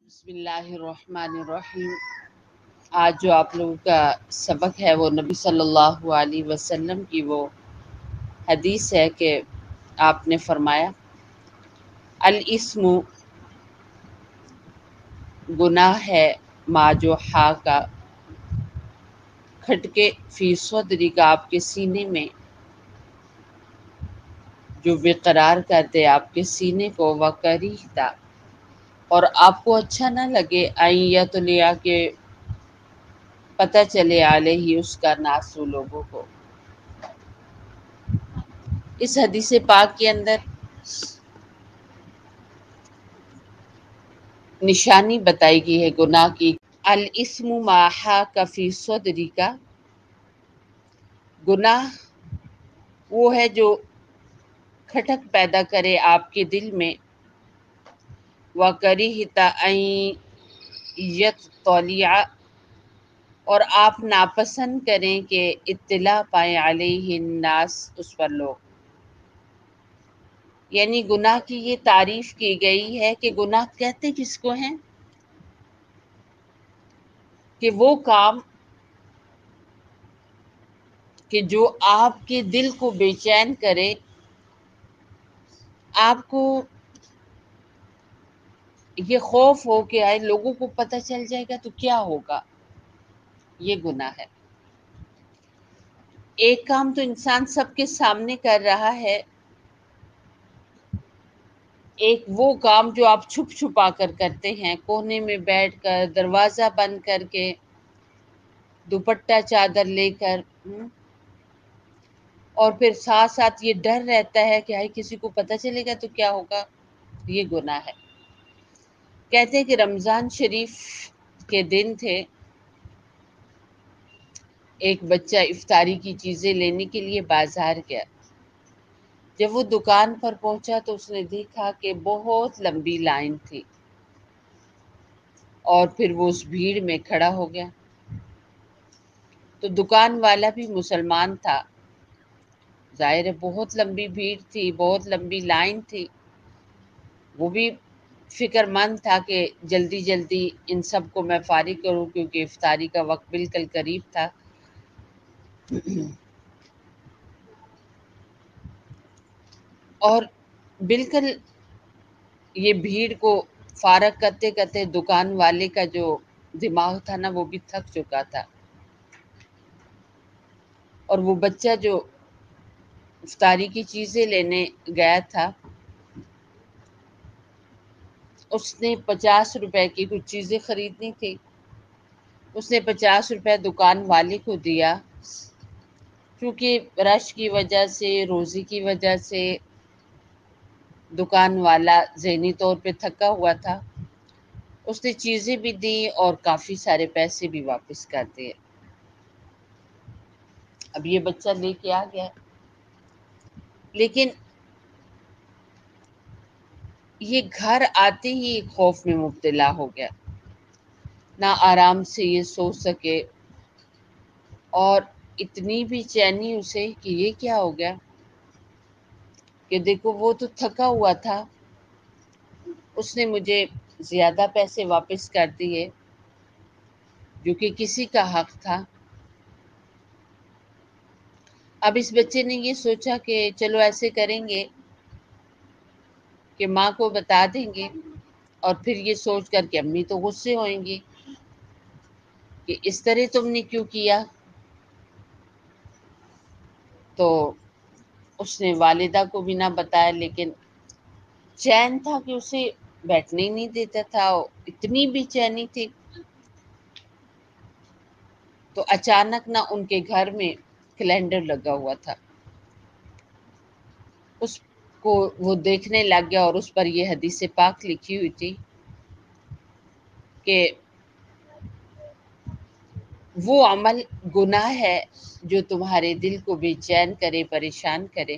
بسم اللہ الرحمن الرحیم۔ آج جو آپ لوگوں کا سبق ہے وہ نبی صلی اللہ علیہ وسلم کی وہ حدیث ہے کہ آپ نے فرمایا الاسم گناہ ہے ما جو ہا کا کھٹکے فی صدری کا آپ کے سینے میں، جو بقرار کر دے آپ کے سینے کو، وکریہتا اور آپ کو اچھا نہ لگے، ایتلیا کہ پتہ چلے علیہ اس کا ناسو لوگوں کو۔ اس حدیث پاک کے اندر نشانی بتائی گئی ہے گناہ کی۔ الاسم ما حاک فی صدری کا، گناہ وہ ہے جو کھٹک پیدا کرے آپ کے دل میں، وَكَرِهْتَ أَن يَطَّلِعَ اور آپ ناپسند کریں کہ اطلاع پائیں علیہ الناس اس پر لوگ۔ یعنی گناہ کی یہ تعریف کی گئی ہے کہ گناہ کہتے کس کو ہیں کہ وہ کام کہ جو آپ کے دل کو بے چین کرے، آپ کو یہ خوف ہو کہ آئے لوگوں کو پتہ چل جائے گا تو کیا ہوگا، یہ گناہ ہے۔ ایک کام تو انسان سب کے سامنے کر رہا ہے، ایک وہ کام جو آپ چھپ چھپا کر کرتے ہیں، کونے میں بیٹھ کر، دروازہ بند کر کے، دوپٹہ چادر لے کر، اور پھر ساتھ ساتھ یہ ڈر رہتا ہے کہ کسی کو پتہ چلے گا تو کیا ہوگا، یہ گناہ ہے۔ کہتے ہیں کہ رمضان شریف کے دن تھے، ایک بچہ افطاری کی چیزیں لینے کے لیے بازار گیا۔ جب وہ دکان پر پہنچا تو اس نے دیکھا کہ بہت لمبی لائن تھی، اور پھر وہ اس بھیڑ میں کھڑا ہو گیا۔ تو دکان والا بھی مسلمان تھا، ظاہر ہے بہت لمبی بھیڑ تھی، بہت لمبی لائن تھی، وہ بھی فکر مند تھا کہ جلدی جلدی ان سب کو میں فارغ کروں کیونکہ افطاری کا وقت بالکل قریب تھا۔ اور بالکل یہ بھیڑ کو فارغ کرتے کرتے دکان والے کا جو دماغ تھا نا وہ بھی تھک چکا تھا، اور وہ بچہ جو افطاری کی چیزیں لینے گیا تھا، اس نے 50 روپے کی کچھ چیزیں خریدنی تھی، اس نے 50 روپے دکان والے کو دیا۔ کیونکہ رش کی وجہ سے، روزی کی وجہ سے دکان والا ذہنی طور پہ تھکا ہوا تھا، اس نے چیزیں بھی دیں اور کافی سارے پیسے بھی واپس کر دیے۔ اب یہ بچہ لے کے آ گیا، لیکن یہ گھر آتے ہی خوف میں مبتلا ہو گیا، نہ آرام سے یہ سو سکے، اور اتنی بھی چینی اسے کہ یہ کیا ہو گیا کہ دیکھو وہ تو تھکا ہوا تھا، اس نے مجھے زیادہ پیسے واپس کر دیے جو کہ کسی کا حق تھا۔ اب اس بچے نے یہ سوچا کہ چلو ایسے کریں گے کہ ماں کو بتا دیں گے، اور پھر یہ سوچ کر کہ امی تو غصے ہوئیں گی کہ اس طرح تم نے کیوں کیا، تو اس نے والدہ کو بھی نہ بتایا، لیکن چین تھا کہ اسے بیٹھنے ہی نہیں دیتا تھا، اتنی بے چینی تھی۔ تو اچانک نہ ان کے گھر میں کیلنڈر لگا ہوا تھا، اس کو وہ دیکھنے لگ گیا، اور اس پر یہ حدیث پاک لکھی ہوئی تھی کہ وہ عمل گناہ ہے جو تمہارے دل کو بے چین کرے، پریشان کرے،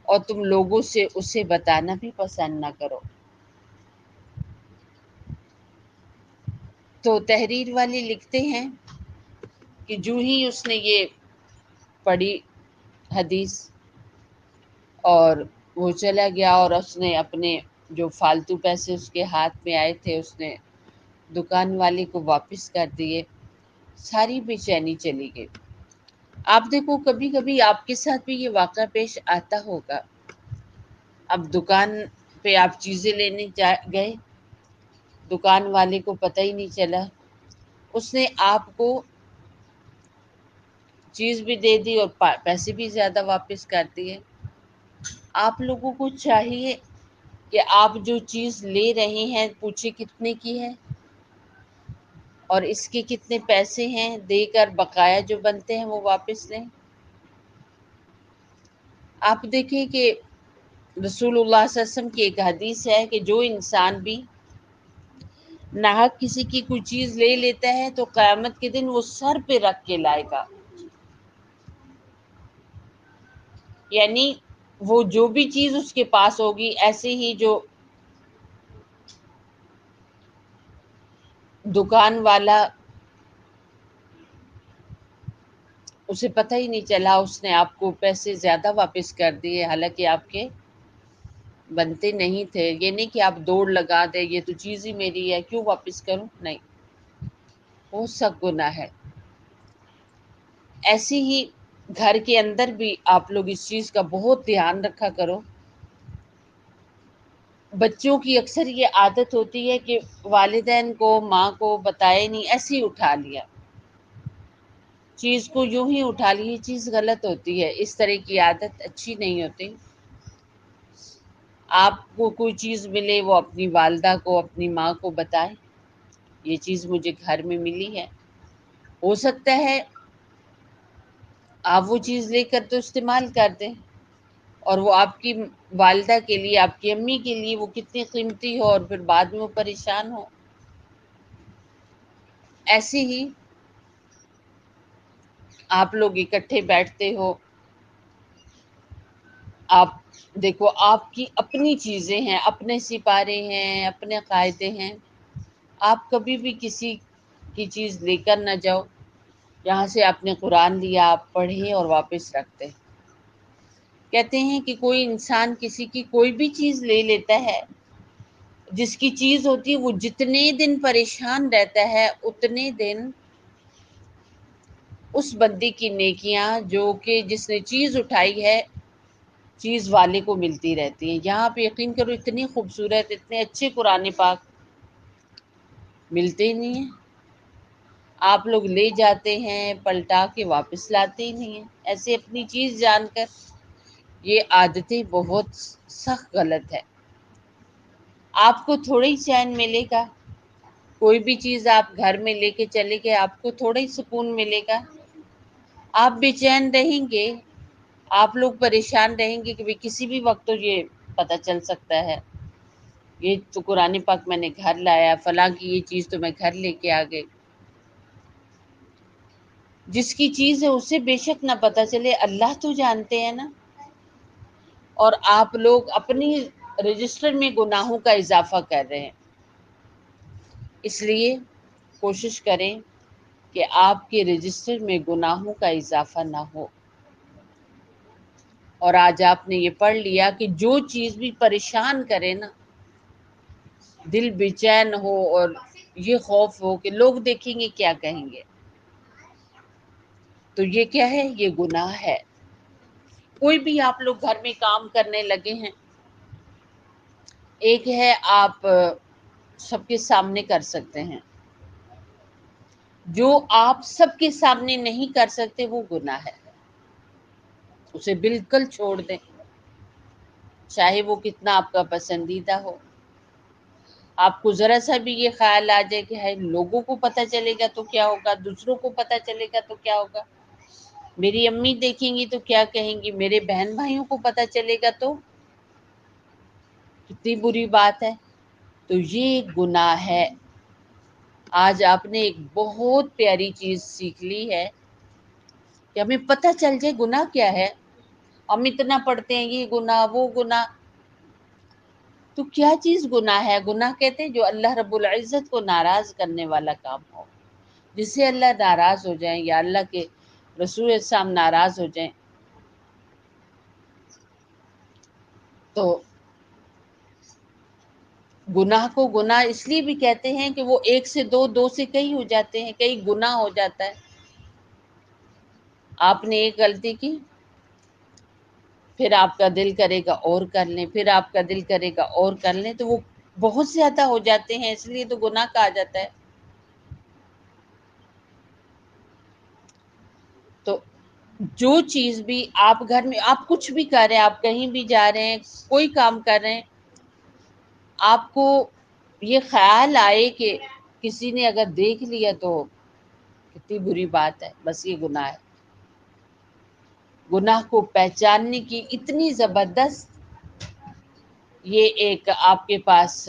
اور تم لوگوں سے اسے بتانا بھی پسند نہ کرو۔ تو تحریر والے لکھتے ہیں کہ جو ہی اس نے یہ پڑھی حدیث، اور وہ چلا گیا اور اس نے اپنے جو فالتو پیسے اس کے ہاتھ میں آئے تھے اس نے دکان والے کو واپس کر دیے، ساری بے چینی چلی گئی۔ آپ دیکھو کبھی کبھی آپ کے ساتھ بھی یہ واقعہ پیش آتا ہوگا۔ اب دکان پہ آپ چیزیں لینے گئے، دکان والے کو پتہ ہی نہیں چلا، اس نے آپ کو چیز بھی دے دی اور پیسے بھی زیادہ واپس کر دیے۔ آپ لوگوں کو چاہیے کہ آپ جو چیز لے رہے ہیں پوچھیں کتنے کی ہے اور اس کے کتنے پیسے ہیں، دے کر بقایا جو بنتے ہیں وہ واپس لیں۔ آپ دیکھیں کہ رسول اللہ صلی اللہ علیہ وسلم کی ایک حدیث ہے کہ جو انسان بھی ناحق کسی کی کوئی چیز لے لیتا ہے تو قیامت کے دن وہ سر پہ رکھ کے لائے گا، یعنی وہ جو بھی چیز اس کے پاس ہوگی، ایسے ہی جو دکان والا اسے پتہ ہی نہیں چلا، اس نے آپ کو پیسے زیادہ واپس کر دیے حالانکہ آپ کے بنتے نہیں تھے۔ یہ نہیں کہ آپ دوڑ لگا دیں یہ تو چیز ہی میری ہے کیوں واپس کروں، نہیں، وہ سب گناہ ہے۔ ایسے ہی گھر کے اندر بھی آپ لوگ اس چیز کا بہت دھیان رکھا کرو۔ بچوں کی اکثر یہ عادت ہوتی ہے کہ والدین کو ماں کو بتائے نہیں، ایسے ہی اٹھا لیا، چیز کو یوں ہی اٹھا لی، یہ چیز غلط ہوتی ہے، اس طرح کی عادت اچھی نہیں ہوتی۔ آپ کو کوئی چیز ملے وہ اپنی والدہ کو اپنی ماں کو بتائیں، یہ چیز مجھے گھر میں ملی ہے، ہو سکتا ہے آپ وہ چیز لے کر تو استعمال کر دیں اور وہ آپ کی والدہ کے لیے، آپ کی امی کے لیے وہ کتنی قیمتی ہو اور پھر بعد میں وہ پریشان ہو۔ ایسے ہی آپ لوگ اکٹھے بیٹھتے ہو، آپ دیکھو آپ کی اپنی چیزیں ہیں، اپنے سپارے ہیں، اپنے قاعدے ہیں، آپ کبھی بھی کسی کی چیز لے کر نہ جاؤ۔ یہاں سے آپ نے قرآن لیا، آپ پڑھیں اور واپس رکھ دیں۔ کہتے ہیں کہ کوئی انسان کسی کی کوئی بھی چیز لے لیتا ہے، جس کی چیز ہوتی ہے وہ جتنے دن پریشان رہتا ہے اتنے دن اس بندے کی نیکیاں جو کہ جس نے چیز اٹھائی ہے چیز والے کو ملتی رہتی ہیں۔ یہاں پہ یقین کرو اتنی خوبصورت اتنے اچھے قرآن پاک ملتے ہی نہیں ہیں، آپ لوگ لے جاتے ہیں پلٹا کے واپس لاتے ہی نہیں ہیں، ایسے اپنی چیز جان کر۔ یہ عادتیں بہت سخت غلط ہے۔ آپ کو تھوڑا ہی چین ملے گا، کوئی بھی چیز آپ گھر میں لے کے چلے گئے آپ کو تھوڑا ہی سکون ملے گا، آپ بے چین رہیں گے، آپ لوگ پریشان رہیں گے کہ کسی بھی وقت تو یہ پتہ چل سکتا ہے، یہ تو قرآن پاک میں نے گھر لایا، فلاں کی یہ چیز تو میں گھر لے کے آ گئی۔ جس کی چیز ہے اسے بے شک نہ پتہ چلے، اللہ تو جانتے ہیں نا، اور آپ لوگ اپنی رجسٹر میں گناہوں کا اضافہ کر رہے ہیں۔ اس لیے کوشش کریں کہ آپ کے رجسٹر میں گناہوں کا اضافہ نہ ہو۔ اور آج آپ نے یہ پڑھ لیا کہ جو چیز بھی پریشان کرے نا، دل بے چین ہو اور یہ خوف ہو کہ لوگ دیکھیں گے کیا کہیں گے، تو یہ کیا ہے؟ یہ گناہ ہے۔ کوئی بھی آپ لوگ گھر میں کام کرنے لگے ہیں، ایک ہے آپ سب کے سامنے کر سکتے ہیں، جو آپ سب کے سامنے نہیں کر سکتے وہ گناہ ہے، اسے بالکل چھوڑ دیں، چاہے وہ کتنا آپ کا پسندیدہ ہو۔ آپ کو ذرا سا بھی یہ خیال آ جائے کہ ہے لوگوں کو پتہ چلے گا تو کیا ہوگا، دوسروں کو پتہ چلے گا تو کیا ہوگا، میری امی دیکھیں گی تو کیا کہیں گی، میرے بہن بھائیوں کو پتہ چلے گا تو کتنی بری بات ہے، تو یہ گناہ ہے۔ آج آپ نے ایک بہت پیاری چیز سیکھ لی ہے کہ ہمیں پتہ چل جائے گناہ کیا ہے۔ ہم اتنا پڑھتے ہیں یہ گناہ وہ گناہ، تو کیا چیز گناہ ہے؟ گناہ کہتے ہیں جو اللہ رب العزت کو ناراض کرنے والا کام ہو، جس سے اللہ ناراض ہو جائیں یا اللہ کے رسول السلام ناراض ہو جائیں، تو گناہ کو گناہ اس لیے بھی کہتے ہیں کہ وہ ایک سے دو، دو سے کئی ہو جاتے ہیں، کئی گناہ ہو جاتا ہے۔ آپ نے ایک غلطی کی، پھر آپ کا دل کرے گا اور کر لیں، پھر آپ کا دل کرے گا اور کر لیں، تو وہ بہت زیادہ ہو جاتے ہیں، اس لیے تو گناہ کہا جاتا ہے۔ تو جو چیز بھی آپ گھر میں، آپ کچھ بھی کر رہے ہیں، آپ کہیں بھی جا رہے ہیں، کوئی کام کر رہے ہیں، آپ کو یہ خیال آئے کہ کسی نے اگر دیکھ لیا تو کتنی بری بات ہے، بس یہ گناہ ہے۔ گناہ کو پہچاننے کی اتنی زبردست یہ ایک آپ کے پاس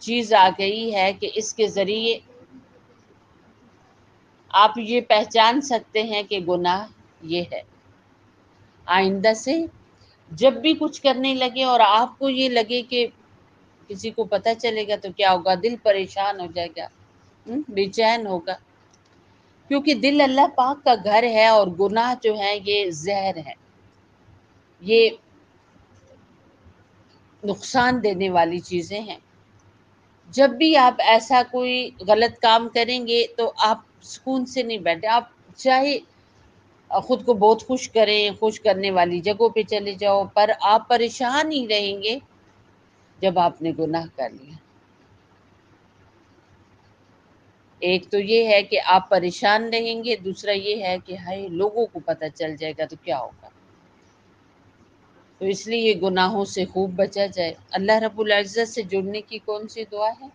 چیز آ گئی ہے کہ اس کے ذریعے آپ یہ پہچان سکتے ہیں کہ گناہ یہ ہے۔ آئندہ سے جب بھی کچھ کرنے لگے اور آپ کو یہ لگے کہ کسی کو پتہ چلے گا تو کیا ہوگا، دل پریشان ہو جائے گا، بے چین ہوگا، کیونکہ دل اللہ پاک کا گھر ہے، اور گناہ جو ہے یہ زہر ہے، یہ نقصان دینے والی چیزیں ہیں۔ جب بھی آپ ایسا کوئی غلط کام کریں گے تو آپ سکون سے نہیں بیٹھے، آپ چاہے خود کو بہت خوش کریں، خوش کرنے والی جگہوں پہ چلے جاؤ، پر آپ پریشان ہی رہیں گے جب آپ نے گناہ کر لیا۔ ایک تو یہ ہے کہ آپ پریشان رہیں گے، دوسرا یہ ہے کہ ہائے لوگوں کو پتہ چل جائے گا تو کیا ہوگا۔ تو اس لیے یہ گناہوں سے خوب بچا جائے۔ اللہ رب العزت سے جڑنے کی کون سی دعا ہے؟